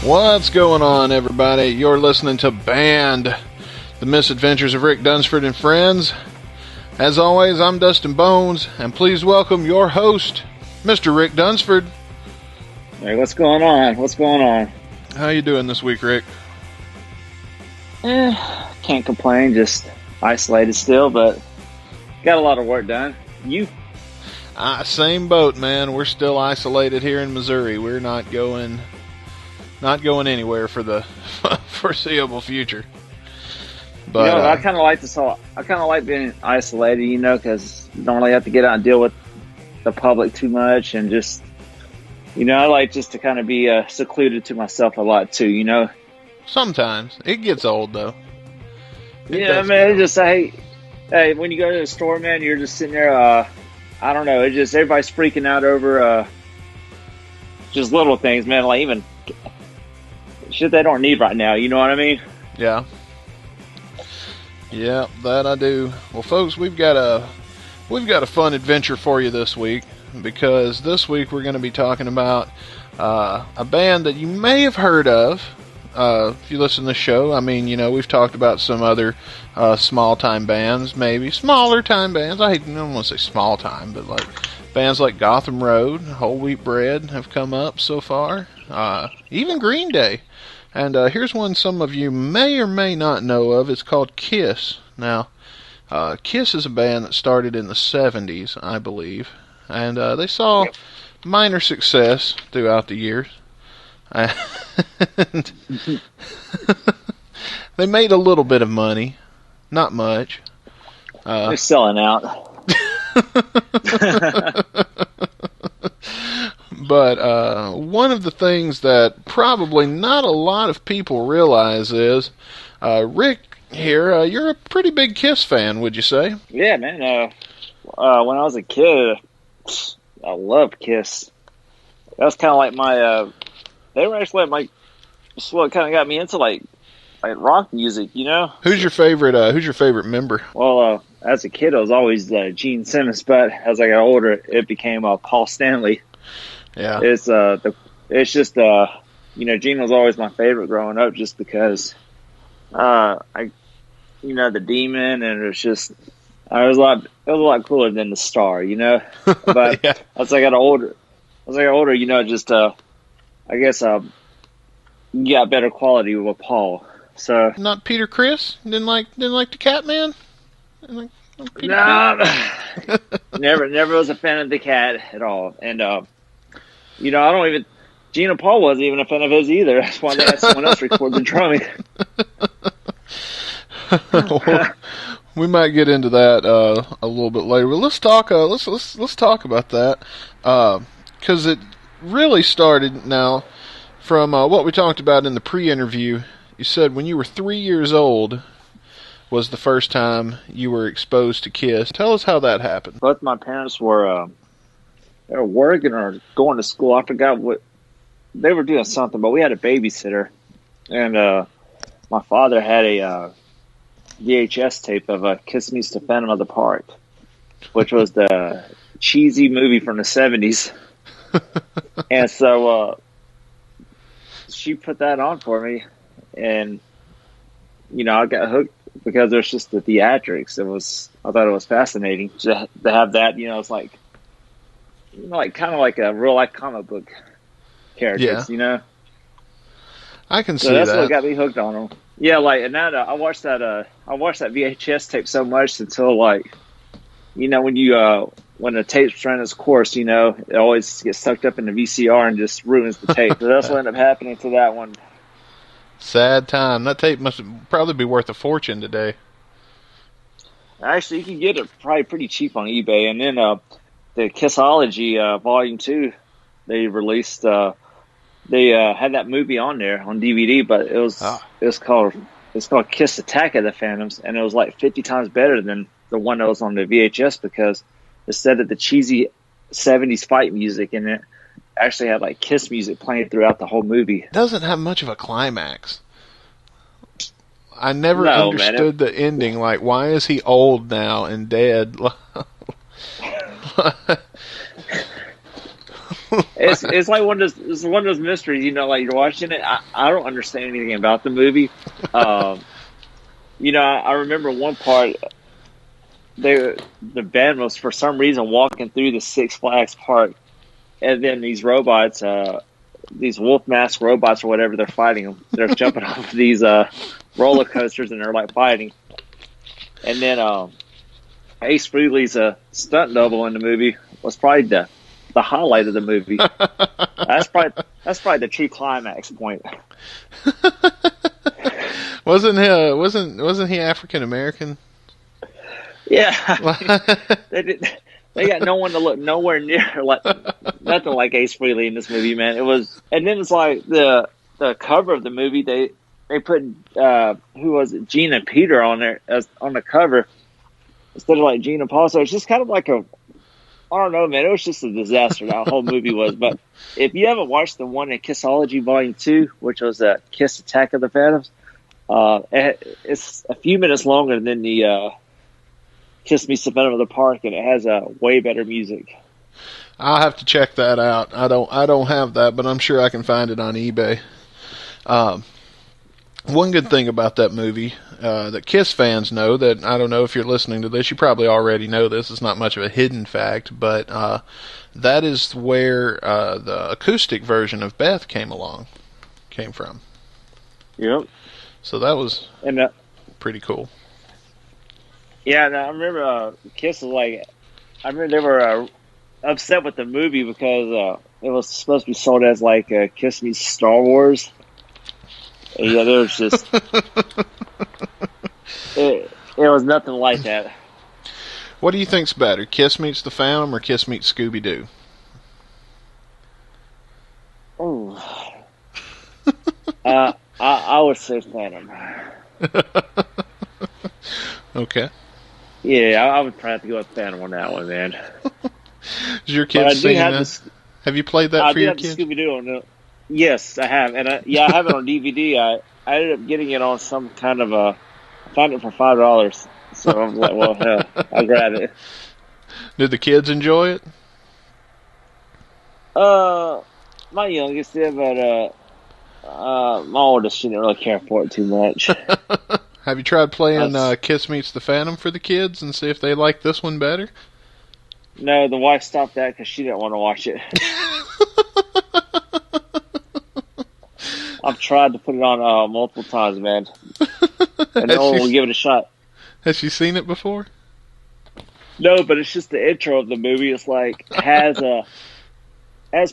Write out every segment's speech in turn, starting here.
What's going on, everybody? You're listening to Band, the Misadventures of Rick Dunsford and Friends. As always, I'm Dustin Bones, and please welcome your host, Mr. Rick Dunsford. Hey, what's going on? What's going on? How you doing this week, Rick? Can't complain, just isolated still, but got a lot of work done. You? Same boat, man. We're still isolated here in Missouri. We're not going anywhere for the foreseeable future. But I kind of like this whole. I kind of like being isolated, because you don't really have to get out and deal with the public too much, and just, I like just to kind of be secluded to myself a lot too. Sometimes it gets old though. Yeah, man. It's just hey, when you go to the store, man, you're just sitting there. I don't know. It's just everybody's freaking out over just little things, man. Like even shit they don't need right now. You know what I mean? Yeah. Yeah, that I do. Well, folks, we've got a fun adventure for you this week, because this week we're going to be talking about a band that you may have heard of if you listen to the show. I mean, we've talked about some other small-time bands, maybe smaller-time bands. I don't want to say small-time, but like bands like Gotham Road, Whole Wheat Bread have come up so far. Even Green Day. And here's one some of you may or may not know of. It's called Kiss. Now, Kiss is a band that started in the 70s, I believe. And they saw minor success throughout the years. And they made a little bit of money. Not much. They're selling out. But one of the things that probably not a lot of people realize is, Rick here, you're a pretty big Kiss fan, would you say? Yeah, man. When I was a kid, I loved Kiss. That was kind of like my. They were actually what kind of got me into like rock music, Who's your favorite member? Well, as a kid, it was always Gene Simmons, but as I got older, it became Paul Stanley. Yeah, it's just Gene was always my favorite growing up, just because the Demon, and it was a lot cooler than the Star, But yeah. as I got older, I guess you got better quality with Paul. So not Peter Criss? Didn't like the Catman? No, never was a fan of the Cat at all, and I don't even. Gene and Paul wasn't even a fan of his either. That's why they had someone else record the drumming. Well, we might get into that a little bit later. But let's talk. Let's talk about that, because it really started now from what we talked about in the pre-interview. You said when you were 3 years old was the first time you were exposed to Kiss. Tell us how that happened. Both my parents were they were working or going to school. I forgot what they were doing, something, but we had a babysitter, and my father had a VHS tape of Kiss Meets the Phantom of the Park, which was the cheesy movie from the 70s. And so she put that on for me, and I got hooked because there's just the theatrics. I thought it was fascinating to have that. It's like kind of like a real life comic book characters. Yeah. I can see so that's that. what got me hooked on them. Yeah, and that I watched that VHS tape so much until when the tape's running its course, it always gets sucked up in the VCR and just ruins the tape. So that's what ended up happening to that one. Sad time. That tape must probably be worth a fortune today. Actually, you can get it probably pretty cheap on eBay. And then the Kissology Volume 2, they released. They had that movie on there on DVD, but it's called Kiss Attack of the Phantoms, and it was like 50 times better than the one that was on the VHS, because instead of the cheesy 70s fight music in it, actually had like Kiss music playing throughout the whole movie. It doesn't have much of a climax. I never understood the ending. Like, why is he old now and dead? It's like one of those mysteries, like you're watching it. I don't understand anything about the movie. I remember one part. The band was for some reason walking through the Six Flags park, and then these robots, these wolf mask robots or whatever, they're fighting them. They're jumping off of these roller coasters and they're like fighting. And then Ace Frehley's stunt double in the movie was probably the highlight of the movie. That's probably the true climax point. Wasn't he African American? Yeah, they got no one to look nowhere near like nothing like Ace Frehley in this movie, man. And then it's like the cover of the movie. They put who was it, Gene and Peter on there on the cover instead of like Gene and Paul. So it's just kind of like I don't know, man. It was just a disaster. That whole movie was. But if you haven't watched the one in Kissology Volume 2, which was Kiss Attack of the Phantoms, it's a few minutes longer than the Kiss Meets the Phantom of the Park, and it has way better music. I'll have to check that out. I don't have that, but I'm sure I can find it on eBay. One good thing about that movie that Kiss fans know, that I don't know if you're listening to this, you probably already know this. It's not much of a hidden fact, but that is where the acoustic version of Beth came from. Yep. So that was pretty cool. Yeah, and I remember Kiss was like, I remember they were upset with the movie because it was supposed to be sold as like Kiss meets Star Wars. And yeah, there was just it was nothing like that. What do you think's better, Kiss Meets the Phantom or Kiss Meets Scooby Doo? Oh, I would say Phantom. Okay. Yeah, I would probably have to go with Phantom on that one, man. Is your kids singing have you played that for your kids? Scooby Doo on the. Yes, I have, and I have it on DVD. I ended up getting it on some kind of I found it for $5, so I'm like, well, hell, I'll grab it. Did the kids enjoy it? My youngest did, but my oldest, she didn't really care for it too much. Have you tried playing Kiss Meets the Phantom for the kids and see if they like this one better? No, the wife stopped that because she didn't want to watch it. I've tried to put it on multiple times, man. And no one will give it a shot. Has she seen it before? No, but it's just the intro of the movie. It's like has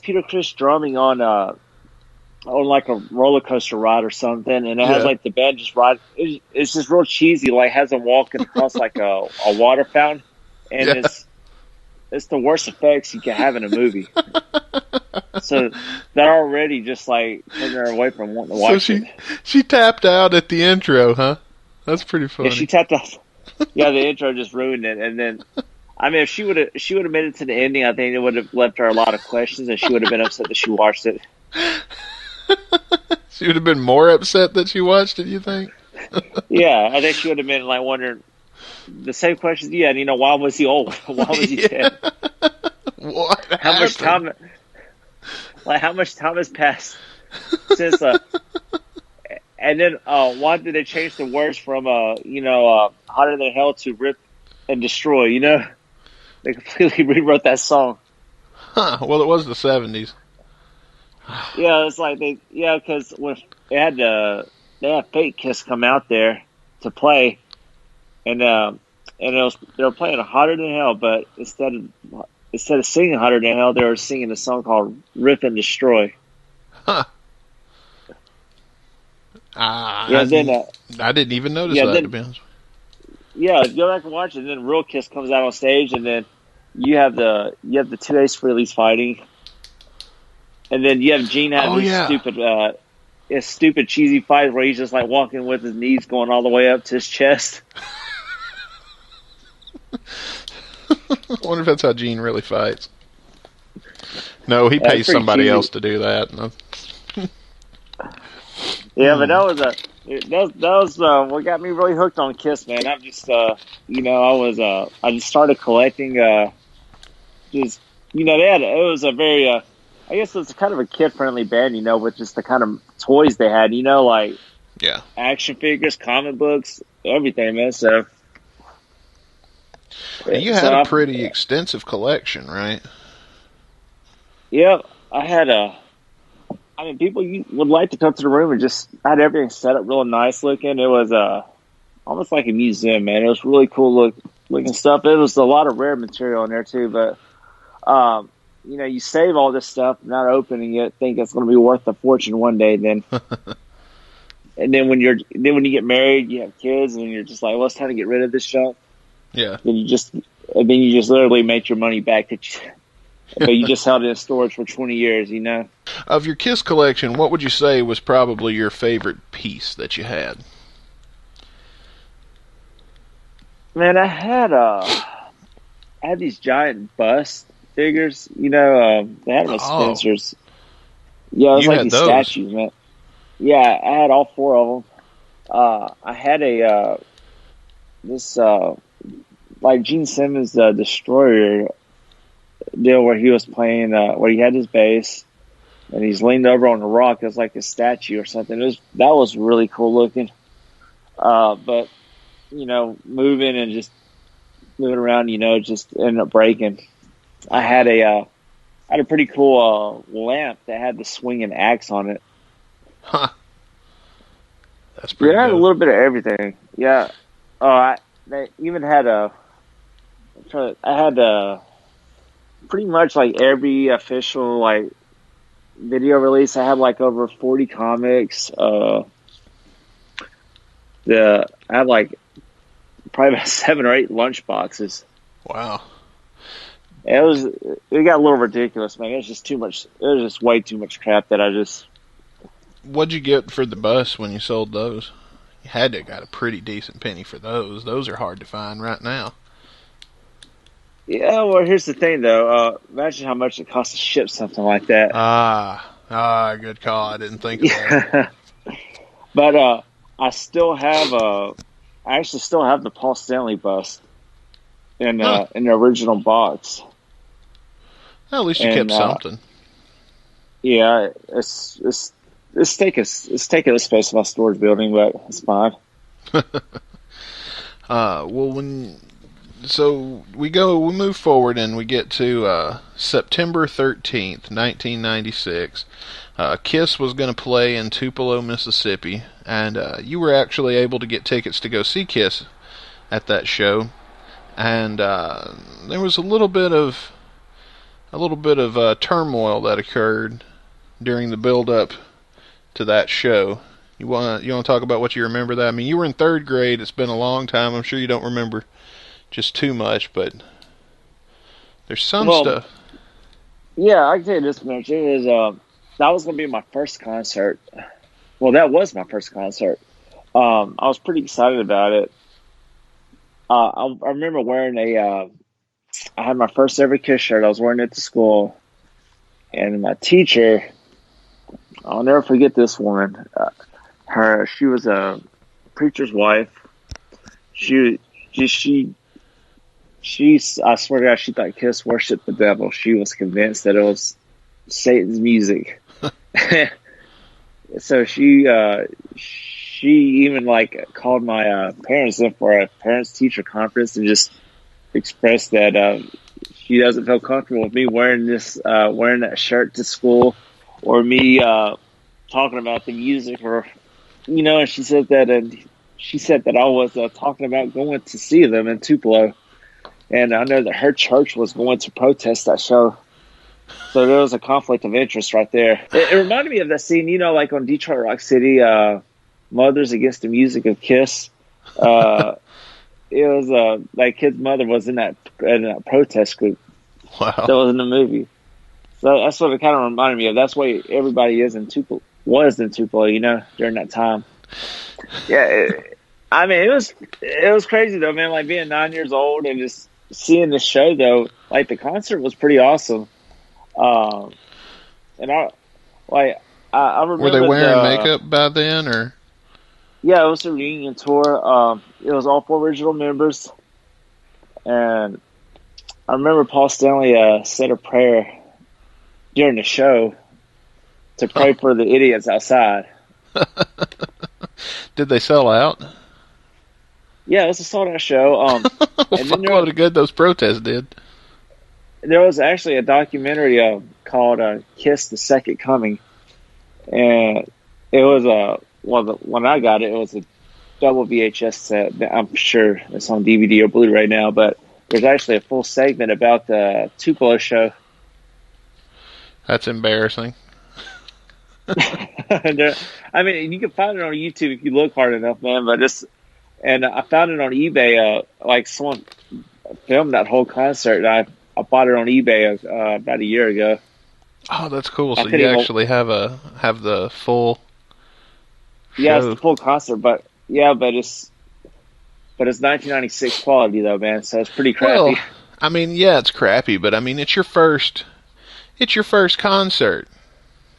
Peter Criss drumming on like a roller coaster ride or something, and it has like the band just ride. It's just real cheesy. Like has them walking across like a water fountain, and it's the worst effects you can have in a movie. So that already just like turned her away from wanting to watch it. She tapped out at the intro, huh? That's pretty funny. Yeah, she tapped out. Yeah, the intro just ruined it. And then, I mean, if she would have made it to the ending, I think it would have left her a lot of questions, and she would have been upset that she watched it. She would have been more upset that she watched it, you think? Yeah, I think she would have been like wondering the same questions. Yeah, and why was he old? Why was he dead? What? How much time? Like how much time has passed since? And then why did they change the words from hotter than hell to rip and destroy? They completely rewrote that song. Huh? Well, it was the 70s. Yeah, it's like because when they had Fake Kiss come out there to play, and they were playing Hotter Than Hell, but instead of singing Hotter Than Hell, they were singing a song called Rip and Destroy. Huh. I didn't even notice that, to be honest. Yeah, go back and watch it, and then Real Kiss comes out on stage, and then you have the two Ace Frehleys fighting. And then you have Gene having his stupid cheesy fight where he's just like walking with his knees going all the way up to his chest. I wonder if that's how Gene really fights. No, he pays somebody else to do that. No. Yeah, but that was what got me really hooked on Kiss, man. I'm just I just started collecting it was a very I guess it's kind of a kid-friendly band, you know, with just the kind of toys they had, you know, like Yeah. action figures, comic books, everything, man. So, You had a pretty extensive collection, right? yeah, I had I mean, people you would like to come to the room and just I had everything set up real nice looking. It was almost like a museum, man. It was really cool looking stuff. It was a lot of rare material in there too, but you know, you save all this stuff, not opening it, think it's going to be worth a fortune one day. Then, and then when you get married, you have kids, and you're just like, well, it's time to get rid of this junk. Yeah. Then you just literally make your money back but you just held it in storage for 20 years, you know. Of your Kiss collection, what would you say was probably your favorite piece that you had? Man, I had these giant bust figures, you know. They had them at Spencer's. Yeah, it was like these statues, man. Yeah, I had all four of them. I had like Gene Simmons Destroyer deal where he was playing, where he had his bass and he's leaned over on a rock. It was like a statue or something. That was really cool looking. But you know, moving around, you know, just ended up breaking. I had a pretty cool lamp that had the swinging axe on it. Huh. That's pretty. Yeah, I had a little bit of everything. Yeah. They even had pretty much like every official like video release. I had like over 40 comics. I had like probably about 7 or 8 lunch boxes. Wow. It got a little ridiculous, man. It was just too much. It was just way too much crap that I just. What'd you get for the bus when you sold those? You had to have got a pretty decent penny for those. Those are hard to find right now. Yeah, well, here's the thing, though. Imagine how much it costs to ship something like that. Good call. I didn't think of that. But I actually still have the Paul Stanley bust in the original box. Well, at least you kept something. Yeah, it's taking the space of my storage building, but it's fine. So we move forward and we get to September 13th, 1996. Kiss was going to play in Tupelo, Mississippi, and you were actually able to get tickets to go see Kiss at that show. And there was a little bit of turmoil that occurred during the build-up to that show. You want to talk about what you remember that? I mean, you were in 3rd grade. It's been a long time. I'm sure you don't remember just too much, but there's some stuff. Yeah, I can tell you this much. It was that was going to be my first concert. Well, that was my first concert. I was pretty excited about it. I remember wearing I had my first ever Kiss shirt. I was wearing it to school, and my teacher, I'll never forget this woman. She was a preacher's wife. I swear to God, she thought Kiss worshiped the devil. She was convinced that it was Satan's music. So she even like called my parents in for a parents-teacher conference and just expressed that she doesn't feel comfortable with me wearing that shirt to school, or me talking about the music, or you know. And she said that I was talking about going to see them in Tupelo. And I know that her church was going to protest that show. So there was a conflict of interest right there. It reminded me of that scene, you know, like on Detroit Rock City, Mothers Against the Music of Kiss. It was that kid's mother was in that protest group. Wow. That was in the movie. So that's what it kind of reminded me of. That's why everybody was in Tupelo, you know, during that time. Yeah, I mean, it was crazy though, man. Like being 9 years old and just seeing the show though. Like the concert was pretty awesome. And I remember. Were they wearing makeup by then, or? Yeah, it was a reunion tour. It was all 4 original members, and I remember Paul Stanley said a prayer during the show to pray for the idiots outside. Did they sell out? Yeah, it was a sold-out show. Well, And then what a good those protests did. there was actually a documentary called "Kiss the Second Coming," and it was when I got it, it was a double VHS set. I'm sure it's on DVD or Blu-ray now, but there's actually a full segment about the Tupelo show. That's embarrassing. I mean, you can find it on YouTube if you look hard enough, man. But and I found it on eBay. Like someone filmed that whole concert, and I bought it on eBay about a year ago. Oh, that's cool. So you actually have the full. Yeah, it's the full concert, but it's 1996 quality though, man. So it's pretty crappy. Well, I mean, yeah, it's crappy, but I mean, it's your first concert,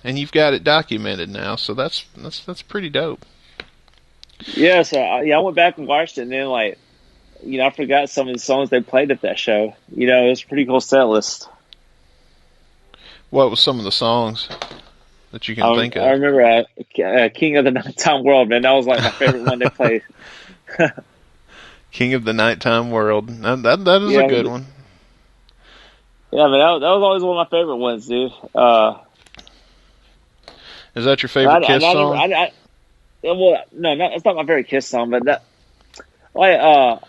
and you've got it documented now, so that's pretty dope. Yeah, so I went back and watched it, and then I forgot some of the songs they played at that show. It was a pretty cool set list. What was some of the songs that you can think of? I remember King of the Nighttime World, man. That was like my favorite one they played. King of the Nighttime World. That is a good one. Yeah, but that was always one of my favorite ones, dude. Is that your favorite Kiss song? Well, no, it's not my favorite Kiss song, but that, like I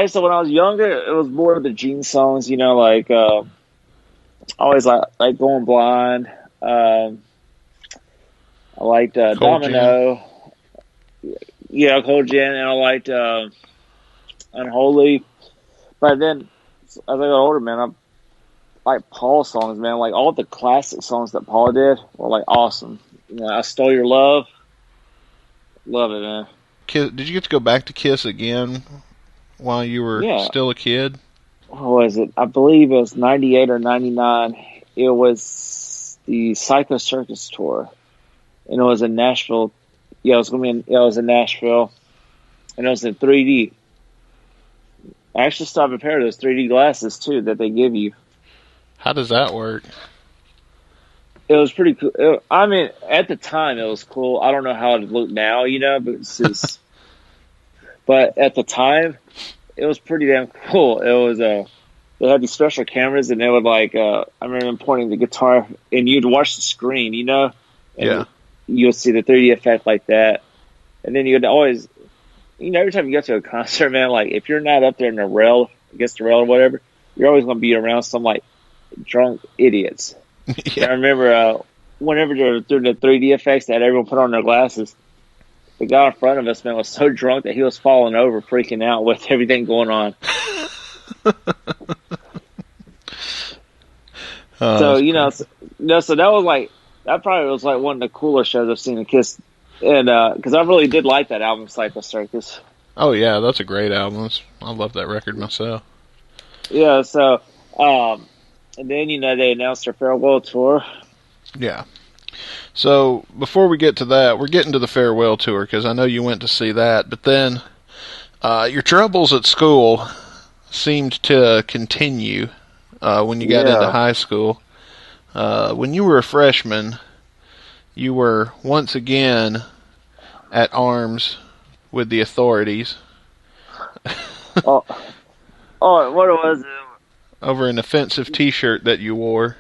said, when I was younger, it was more of the Gene songs, I always like Going Blind. I liked Domino. Yeah, Cold Gin, and I liked Unholy. But then, as I got older, man, I like Paul songs, man. Like all the classic songs that Paul did were like awesome. I Stole Your Love. Love it, man. Did you get to go back to Kiss again while you were still a kid? What was it? I believe it was 98 or 99. It was the Circus tour, and it was in Nashville. Yeah, it was in Nashville, and it was in 3D. I actually still have a pair of those 3D glasses too that they give you. How does that work? It was pretty cool. I mean, at the time, it was cool. I don't know how it looked now, but but at the time, it was pretty damn cool. It was they had these special cameras, and they would I remember them pointing the guitar, and you'd watch the screen, and you would see the 3D effect like that, and then you'd always, every time you go to a concert, man, like if you're not up there in the rail, against the rail or whatever, you're always going to be around some drunk idiots. Yeah. I remember whenever they were doing the 3D effects that everyone put on their glasses, the guy in front of us, man, was so drunk that he was falling over, freaking out with everything going on. So that was that probably was one of the cooler shows I've seen in Kiss, and because I really did like that album, Psycho Circus. Oh yeah, that's a great album. I love that record myself. Yeah, so and then they announced their farewell tour. Yeah. So before we get to that, we're getting to the farewell tour because I know you went to see that, but then your troubles at school seemed to continue when you got into high school. When you were a freshman, you were once again at arms with the authorities. What was it? Over an offensive T-shirt that you wore.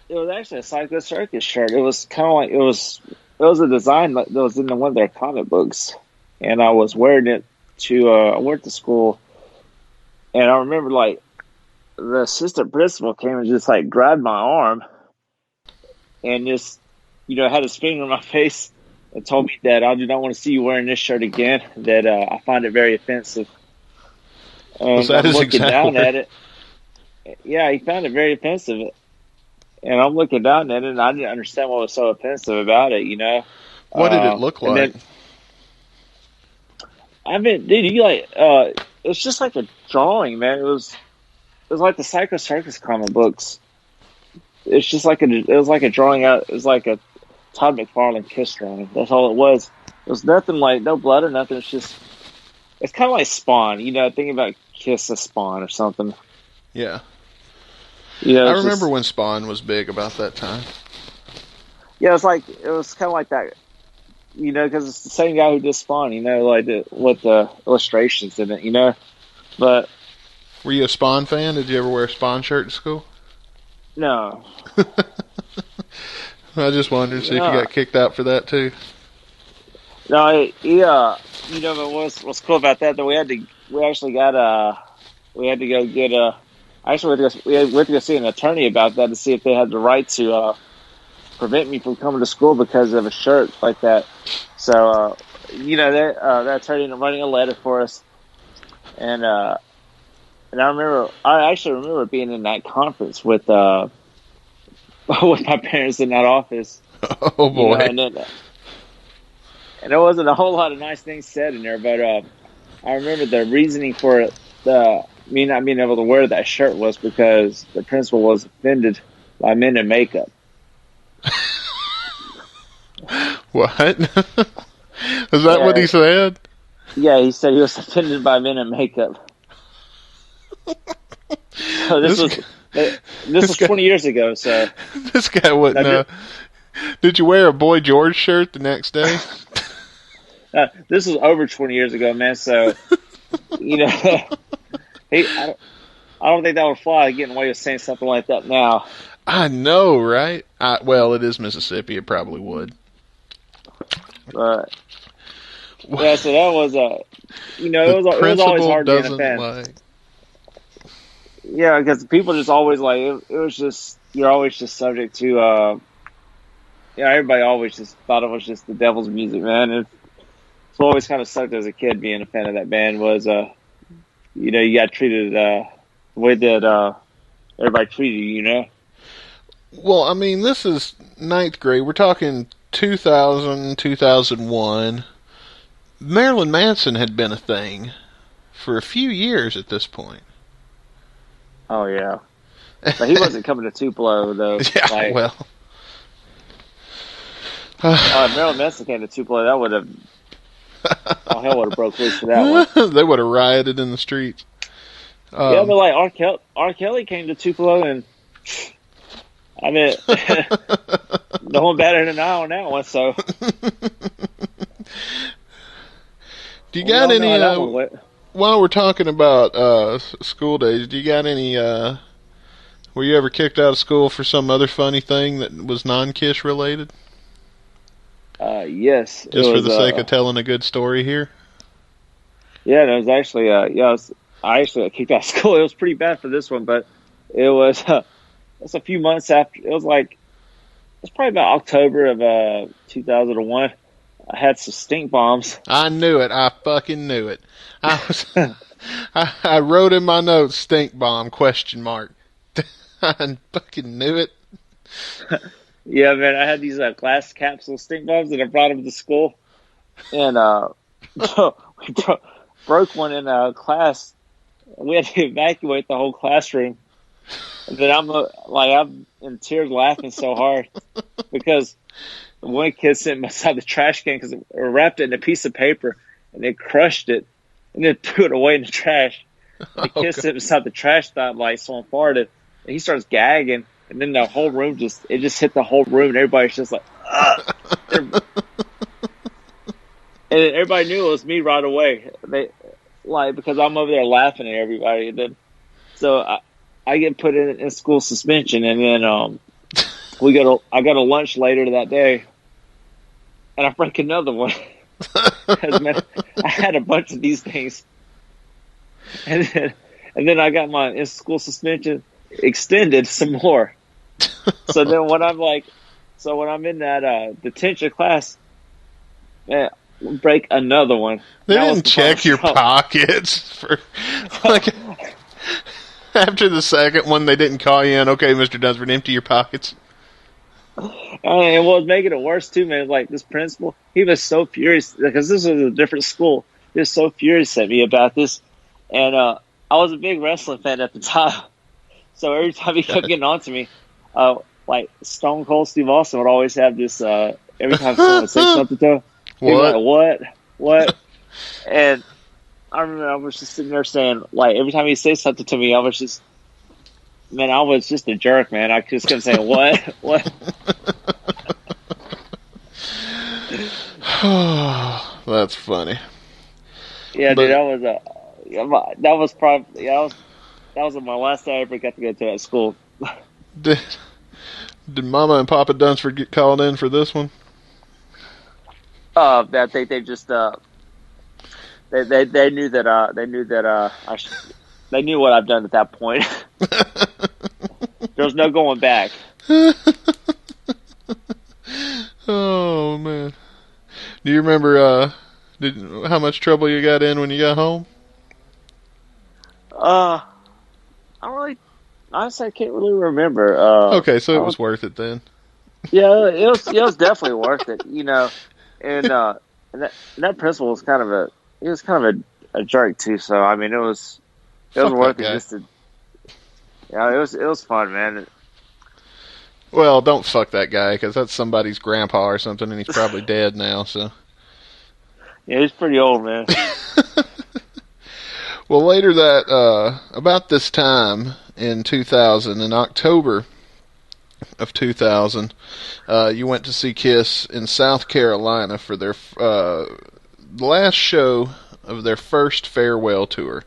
It was actually a Psycho Circus shirt. It was kind of it was a design that was in one of their comic books, and I was wearing it I went to school, and I remember the assistant principal came and just grabbed my arm, and just had his finger in my face and told me that I do not want to see you wearing this shirt again. That I find it very offensive. And was that I'm his looking exact down word? at it. Yeah, he found it very offensive. And I'm looking down at it, and I didn't understand what was so offensive about it, What did it look like? Dude, it's just like a drawing, man. It was like the Psycho Circus comic books. It's just it was like a drawing out. It was like a Todd McFarlane Kiss drawing. That's all it was. It was nothing no blood or nothing. It's kind of like Spawn, thinking about Kiss as Spawn or something. Yeah. I remember when Spawn was big about that time. Yeah, it was kind of like that, because it's the same guy who did Spawn, with the illustrations in it, But were you a Spawn fan? Did you ever wear a Spawn shirt to school? No. I just wondered see if you got kicked out for that too. No, but what's cool about that? That we had to go get we had to go see an attorney about that to see if they had the right to prevent me from coming to school because of a shirt like that. So, that attorney ended up writing a letter for us, and I actually remember being in that conference with my parents in that office. Oh boy! And there wasn't a whole lot of nice things said in there, but I remember the reasoning for me not being able to wear that shirt was because the principal was offended by men in makeup. What? Is that what he said? Yeah, he said he was offended by men in makeup. So this was 20 years ago. So this guy wouldn't. Did you wear a Boy George shirt the next day? This was over 20 years ago, man. So I don't think that would fly. Getting away with saying something like that now. I know, right? Well, it is Mississippi. It probably would. But yeah, so that was it was always hard being a fan. Yeah, because people just always it was just you're always just subject to everybody always just thought it was just the devil's music, man. It's always kind of sucked as a kid being a fan of that band was you got treated the way that everybody treated you, Well, I mean, this is ninth grade. We're talking 2000, 2001. Marilyn Manson had been a thing for a few years at this point. Oh, yeah. But he wasn't coming to Tupelo, though. Yeah, well. Marilyn Manson came to Tupelo, that would have... Oh, hell would have broke loose for that one. They would have rioted in the streets. Yeah, but R. Kelly came to Tupelo, and... I mean, no one better than I on that one, so... Do you got any... while we're talking about school days, do you got any... were you ever kicked out of school for some other funny thing that was non-Kiss related? Yes. Just for the sake of telling a good story here? Yeah, it was actually... I actually got kicked out of school. It was pretty bad for this one, but it was... It's a few months after. It was probably about October of 2001. I had some stink bombs. I knew it. I fucking knew it. I wrote in my notes stink bomb ? I fucking knew it. Yeah, man. I had these glass capsule stink bombs and I brought them to school, and we broke one in class. We had to evacuate the whole classroom. And then I'm in tears laughing so hard because one kid sitting beside the trash can because it wrapped it in a piece of paper and they crushed it and then threw it away in the trash. The kid sitting beside the trash thought someone farted and he starts gagging and then the whole room just hit the whole room and everybody's just like, ugh. And everybody knew it was me right away. Because I'm over there laughing at everybody. And then, so I get put in school suspension, and then I got a lunch later that day, and I break another one. Man, I had a bunch of these things, and then I got my in-school suspension extended some more. So then when I'm in that detention class, man, break another one. They didn't check your pockets for After the second one, they didn't call you in. Okay, Mr. Dunsford, empty your pockets. And what was making it worse, too, man, this principal, he was so furious, because this was a different school. He was so furious at me about this. And I was a big wrestling fan at the time. So every time he kept getting on to me, Stone Cold Steve Austin would always have this, every time someone would say something to him, he'd be like, what? And I remember I was just sitting there saying, every time he'd say something to me, I was just, Man, I was just a jerk, man. I just kept saying, what? What? That's funny. Yeah, dude, But that was probably, that was my last day I ever got to go to that school. did, did Mama and Papa Dunsford get called in for this one? I think they just, they knew that, they knew what I've done at that point. There was no going back. Oh man. Do you remember how much trouble you got in when you got home? I don't really, honestly, I can't really remember. Okay, so it was worth it then. Yeah, it was definitely worth it, you know. And that principal was he was kind of a jerk too. So I mean, it was Fuck worth that it guy. just to, yeah, it was fun, man. Well, don't fuck that guy, because that's somebody's grandpa or something, and he's probably dead now. So. Yeah, he's pretty old, man. Well, later about this time in 2000, in October of 2000, you went to see Kiss in South Carolina for their last show of their first farewell tour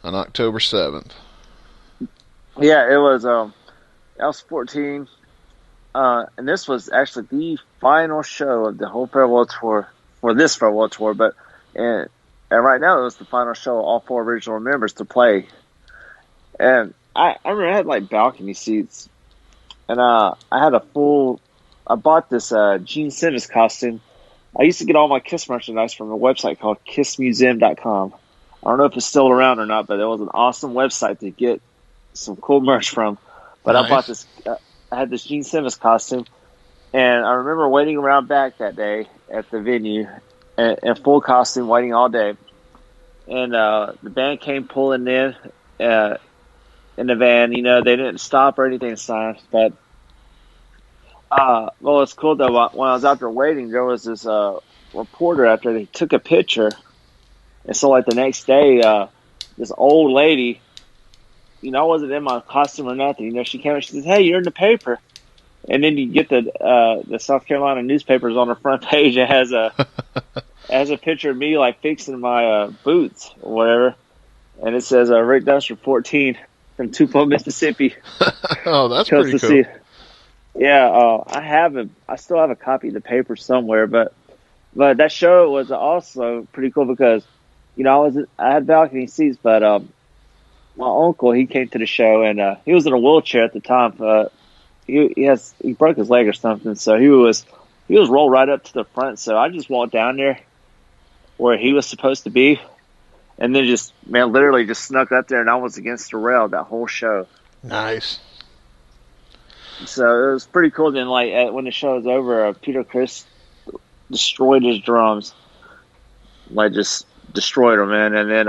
on October 7th. Yeah, it was. I was 14, and this was actually the final show of the whole farewell tour for this farewell tour. But and right now it was the final show of all 4 original members to play. And I remember I had like balcony seats, and I had I bought this Gene Simmons costume. I used to get all my Kiss merchandise from a website called KissMuseum.com. I don't know if it's still around or not, but it was an awesome website to get some cool merch from. But Nice. I bought this. I had this Gene Simmons costume, and I remember waiting around back that day at the venue in full costume, waiting all day. And the band came pulling in the van. You know, they didn't stop or anything to sign. But well, it's cool though. When I was out there waiting, there was this reporter after they took a picture, and so like the next day, this old lady. You know, I wasn't in my costume or nothing. You know, she came and she says, "Hey, you're in the paper." And then you get the South Carolina newspapers on the front page. It has a picture of me like fixing my boots or whatever, and it says Rick Dunsford 14 from Tupelo, Mississippi. Oh, that's pretty cool. See. Yeah, I still have a copy of the paper somewhere, but that show was also pretty cool because, you know, I had balcony seats, but my uncle, he came to the show, and he was in a wheelchair at the time. He broke his leg or something, so he was rolled right up to the front. So I just walked down there where he was supposed to be, and then literally just snuck up there, and I was against the rail that whole show. Nice. So it was pretty cool. Then, like when the show was over, Peter Criss destroyed his drums, like just destroyed them, man. And then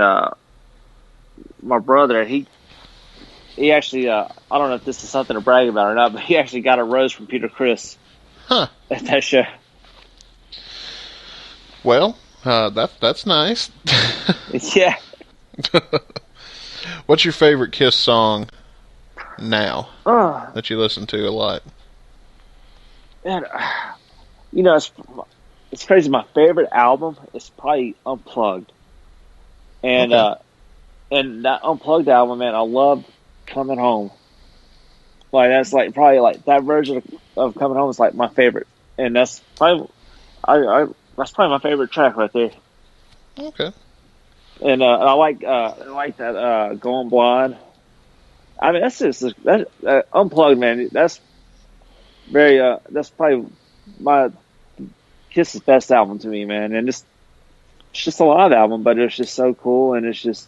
my brother, he actually, I don't know if this is something to brag about or not, but he actually got a rose from Peter Criss at that show. Well, that's nice. Yeah. What's your favorite Kiss song now that you listen to a lot? Man, you know, it's crazy. My favorite album is probably Unplugged. And Okay. And that Unplugged album, man, I love Coming Home. Like that's like probably like that version of Coming Home is like my favorite, and that's probably that's probably my favorite track right there. Okay. And I like that Going Blind. I mean, that's just Unplugged, man. That's that's probably my Kiss's best album to me, man. And it's just a live album, but it's just so cool, and it's just.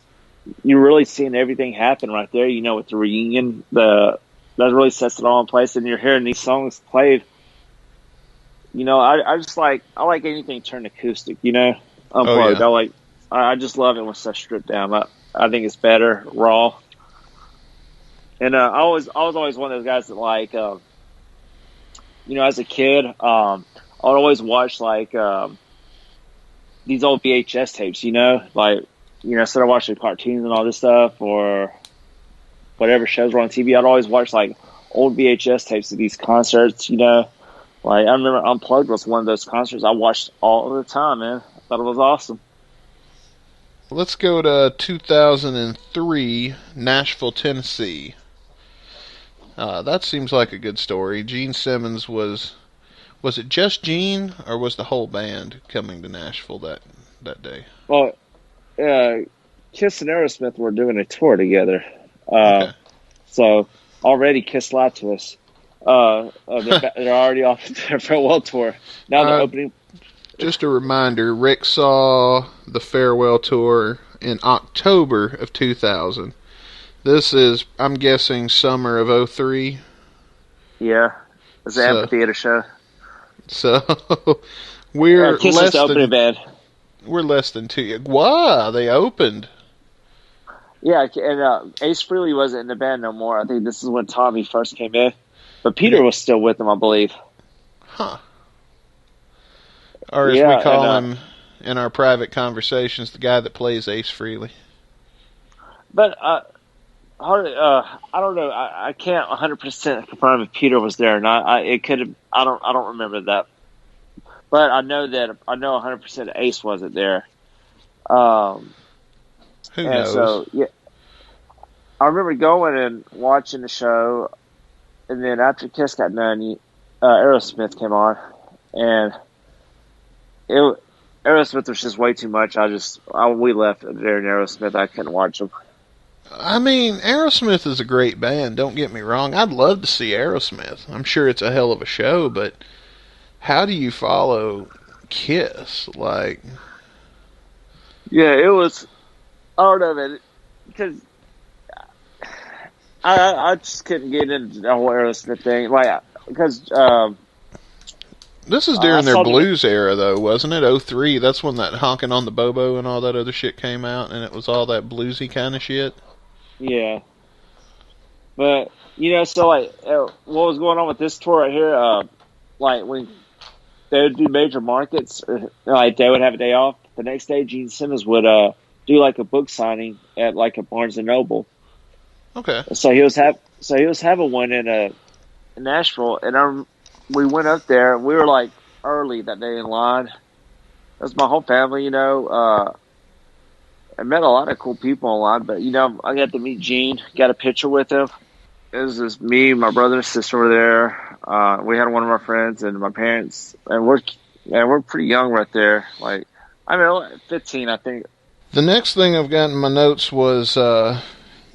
You're really seeing everything happen right there, you know, with the reunion. That really sets it all in place, and you're hearing these songs played. You know, I like anything turned acoustic, you know, Unplugged. Oh, yeah. I just love it when stuff's stripped down. I think it's better raw. And I was always one of those guys that like, you know, as a kid, I would always watch like these old VHS tapes, you know, like. You know, instead of watching cartoons and all this stuff, or whatever shows were on TV, I'd always watch like old VHS tapes of these concerts. Like I remember Unplugged was one of those concerts I watched all the time, man. I thought it was awesome. Let's go to 2003, Nashville, Tennessee. That seems like a good story. Gene Simmons was it just Gene, or was the whole band coming to Nashville that day? Well, Kiss and Aerosmith were doing a tour together. Okay. So already Kiss lied to us. They're already off their farewell tour. Now the opening. Just a reminder, Rick saw the farewell tour in October of 2000. This is, I'm guessing, summer of 2003. Yeah. It was an amphitheater show. So, we're Kiss was the opening band. We're less than 2 years. Wow, they opened. Yeah, and Ace Frehley wasn't in the band no more. I think this is when Tommy first came in. But Peter was still with them, I believe. Huh. Or as we call him in our private conversations, the guy that plays Ace Frehley. But I don't know. I can't 100% confirm if Peter was there or not. It could have. I don't remember that. But I know 100% Ace wasn't there. Who knows? So yeah, I remember going and watching the show, and then after Kiss got done, Aerosmith came on, and Aerosmith was just way too much. We left there in Aerosmith. I couldn't watch them. I mean, Aerosmith is a great band, don't get me wrong. I'd love to see Aerosmith. I'm sure it's a hell of a show, but how do you follow Kiss? Like, yeah, it was, I don't know, man, because I just couldn't get into the whole Aerosmith thing. Like, because, this is during their blues era, though, wasn't it? 2003, that's when that Honkin' on the Bobo and all that other shit came out, and it was all that bluesy kind of shit. Yeah. But, so, like, what was going on with this tour right here, like, when they would do major markets, like, they would have a day off. The next day, Gene Simmons would do, like, a book signing at, like, a Barnes & Noble. Okay. So he was having one in Nashville, and we went up there, and we were, like, early that day in line. That was my whole family, I met a lot of cool people online, but, I got to meet Gene, got a picture with him. It was just me, my brother and sister were there. We had one of our friends and my parents, and we're pretty young right there. Like, 15, I think. The next thing I've got in my notes was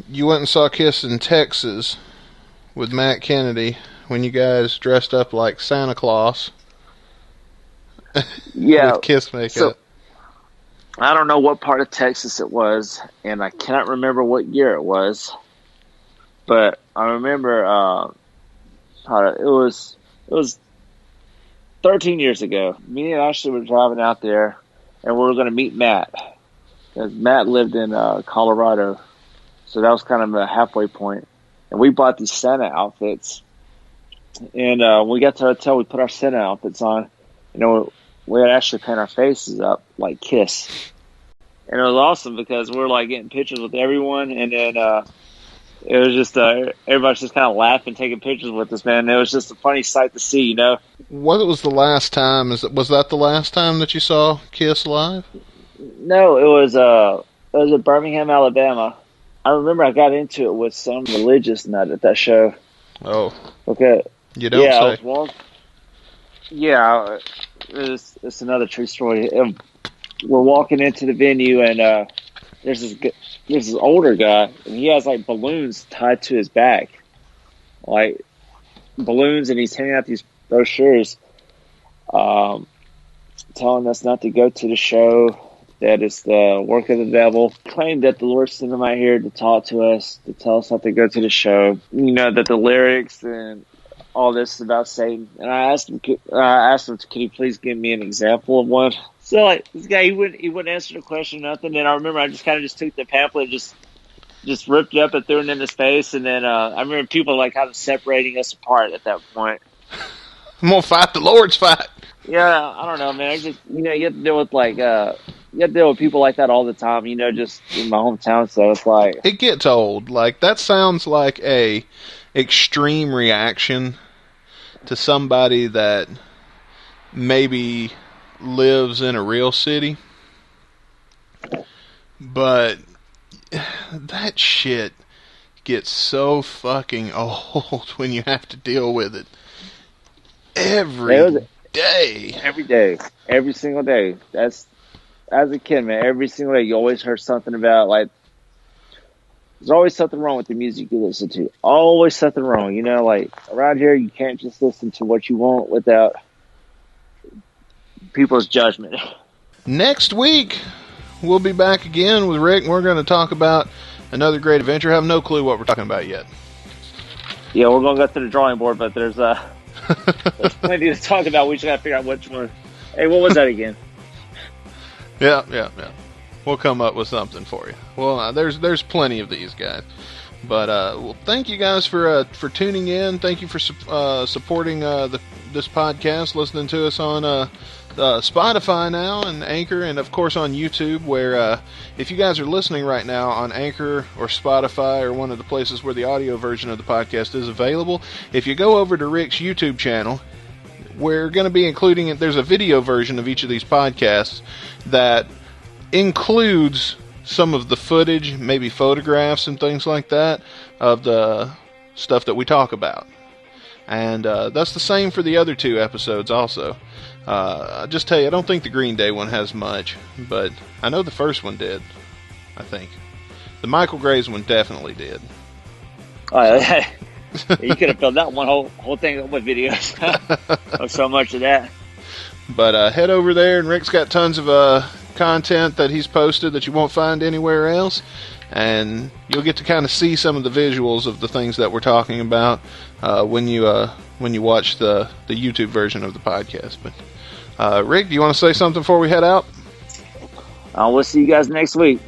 you went and saw Kiss in Texas with Matt Kennedy when you guys dressed up like Santa Claus. Yeah. With Kiss makeup. So, I don't know what part of Texas it was, and I cannot remember what year it was. But I remember it was 13 years ago. Me and Ashley were driving out there, and we were going to meet Matt. Because Matt lived in Colorado, so that was kind of a halfway point. And we bought these Santa outfits. And when we got to the hotel, we put our Santa outfits on. We had actually paint our faces up like Kiss. And it was awesome because we were like getting pictures with everyone, and then it was just everybody's just kind of laughing, taking pictures with us, man. It was just a funny sight to see, What was the last time? Was that the last time that you saw Kiss live? No, it was at Birmingham, Alabama. I remember I got into it with some religious nut at that show. Oh. Okay. You don't say. Yeah, it's another true story. We're walking into the venue, and there's this older guy, and he has like balloons tied to his back, like balloons, and he's handing out these brochures, telling us not to go to the show, that it's the work of the devil. Claimed that the Lord sent him out here to talk to us, to tell us not to go to the show. That the lyrics and all this is about Satan. And I asked him, could he please give me an example of one? So, like, this guy, he wouldn't answer the question, nothing. And I remember I just kind of just took the pamphlet and just ripped it up and threw it in his face. And then I remember people, like, kind of separating us apart at that point. I'm going to fight the Lord's fight. Yeah, I don't know, man. You have to deal with, like, you have to deal with people like that all the time, just in my hometown. So it's like, it gets old. Like, that sounds like a extreme reaction to somebody that maybe lives in a real city. But that shit gets so fucking old when you have to deal with it every day. Every day. Every single day. That's, as a kid, man, every single day you always heard something about, like, there's always something wrong with the music you listen to. Always something wrong. Like, around here you can't just listen to what you want without people's judgment. Next week, we'll be back again with Rick, and we're going to talk about another great adventure. I have no clue what we're talking about yet. Yeah, we're going to go to the drawing board, but there's plenty to talk about. We just got to figure out which one. Hey, what was that again? Yeah. We'll come up with something for you. Well, there's plenty of these guys. But well, thank you guys for tuning in. Thank you for supporting this podcast, listening to us on Spotify now and Anchor, and of course on YouTube, where if you guys are listening right now on Anchor or Spotify or one of the places where the audio version of the podcast is available, if you go over to Rick's YouTube channel, we're going to be including it. There's a video version of each of these podcasts that includes some of the footage, maybe photographs and things like that, of the stuff that we talk about. And that's the same for the other two episodes also. I'll just tell you, I don't think the Green Day one has much, but I know the first one did, I think. The Michael Graves one definitely did. Oh, you could have filled that one whole thing up with videos. Of so much of that. But head over there, and Rick's got tons of content that he's posted that you won't find anywhere else, and you'll get to kind of see some of the visuals of the things that we're talking about when you watch the YouTube version of the podcast. But Rick, do you want to say something before we head out? We'll see you guys next week.